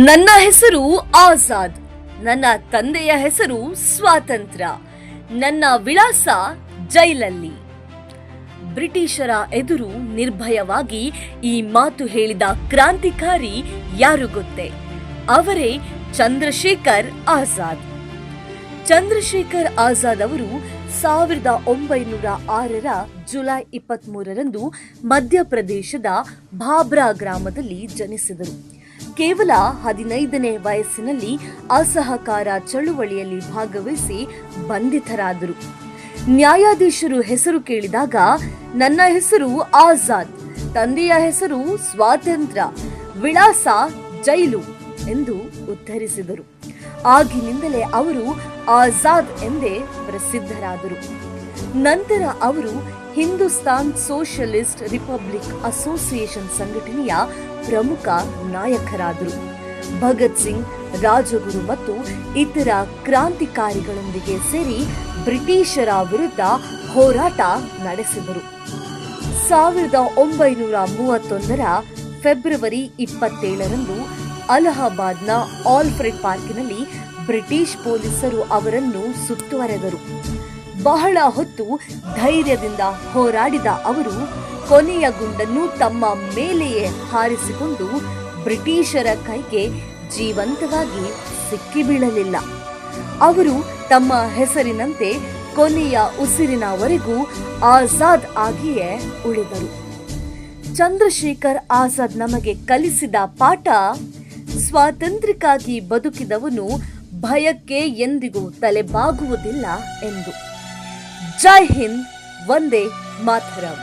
ನನ್ನ ಹೆಸರು ಆಜಾದ್. ನನ್ನ ತಂದೆಯ ಹೆಸರು ಸ್ವಾತಂತ್ರ್ಯ. ನನ್ನ ವಿಳಾಸ ಜೈಲಲ್ಲಿ. ಬ್ರಿಟಿಷರ ಎದುರು ನಿರ್ಭಯವಾಗಿ ಈ ಮಾತು ಹೇಳಿದ ಕ್ರಾಂತಿಕಾರಿ ಯಾರು ಗೊತ್ತೇ? ಅವರೇ ಚಂದ್ರಶೇಖರ್ ಆಜಾದ್. ಚಂದ್ರಶೇಖರ್ ಆಜಾದ್ ಅವರು 1906ರ ಜುಲೈ 23ರಂದು ಮಧ್ಯಪ್ರದೇಶದ ಭಾಬ್ರಾ ಗ್ರಾಮದಲ್ಲಿ ಜನಿಸಿದರು. ಕೇವಲ 15ನೇ ವಯಸ್ಸಿನಲ್ಲಿ ಅಸಹಕಾರ ಚಳುವಳಿಯಲ್ಲಿ ಭಾಗವಹಿಸಿ ಬಂಧಿತರಾದರು. ನ್ಯಾಯಾಧೀಶರು ಹೆಸರು ಕೇಳಿದಾಗ ನನ್ನ ಹೆಸರು ಆಜಾದ್, ತಂದೆಯ ಹೆಸರು ಸ್ವಾತಂತ್ರ್ಯ, ವಿಳಾಸ ಜೈಲು ಎಂದು ಉತ್ತರಿಸಿದರು. ಆಗಿನಿಂದಲೇ ಅವರು ಆಜಾದ್ ಎಂದೇ ಪ್ರಸಿದ್ಧರಾದರು. ನಂತರ ಅವರು ಹಿಂದೂಸ್ತಾನ್ ಸೋಷಿಯಲಿಸ್ಟ್ ರಿಪಬ್ಲಿಕ್ ಅಸೋಸಿಯೇಷನ್ ಸಂಘಟನೆಯ ಪ್ರಮುಖ ನಾಯಕರಾದರು. ಭಗತ್ ಸಿಂಗ್, ರಾಜಗುರು ಮತ್ತು ಇತರ ಕ್ರಾಂತಿಕಾರಿಗಳೊಂದಿಗೆ ಸೇರಿ ಬ್ರಿಟಿಷರ ವಿರುದ್ಧ ಹೋರಾಟ ನಡೆಸಿದರು. 1931ರ ಫೆಬ್ರವರಿ 27ರಂದು ಅಲಹಾಬಾದ್ನ ಆಲ್ಫ್ರೆಡ್ ಪಾರ್ಕಿನಲ್ಲಿ ಬ್ರಿಟಿಷ್ ಪೊಲೀಸರು ಅವರನ್ನು ಸುತ್ತುವರೆದರು. ಬಹಳ ಹೊತ್ತು ಧೈರ್ಯದಿಂದ ಹೋರಾಡಿದ ಅವರು ಕೊನೆಯ ಗುಂಡನ್ನು ತಮ್ಮ ಮೇಲೆಯೇ ಹಾರಿಸಿಕೊಂಡು ಬ್ರಿಟಿಷರ ಕೈಗೆ ಜೀವಂತವಾಗಿ ಸಿಕ್ಕಿಬೀಳಲಿಲ್ಲ. ಅವರು ತಮ್ಮ ಹೆಸರಿನಂತೆ ಕೊನೆಯ ಉಸಿರಿನವರೆಗೂ ಆಜಾದ್ ಆಗಿಯೇ ಉಳಿದರು. ಚಂದ್ರಶೇಖರ್ ಆಜಾದ್ ನಮಗೆ ಕಲಿಸಿದ ಪಾಠ: ಸ್ವಾತಂತ್ರ್ಯಕ್ಕಾಗಿ ಬದುಕಿದವನು ಭಯಕ್ಕೆ ಎಂದಿಗೂ ತಲೆಬಾಗುವುದಿಲ್ಲ ಎಂದು. ಜೈ ಹಿಂದ್, ವಂದೇ ಮಾತರಂ.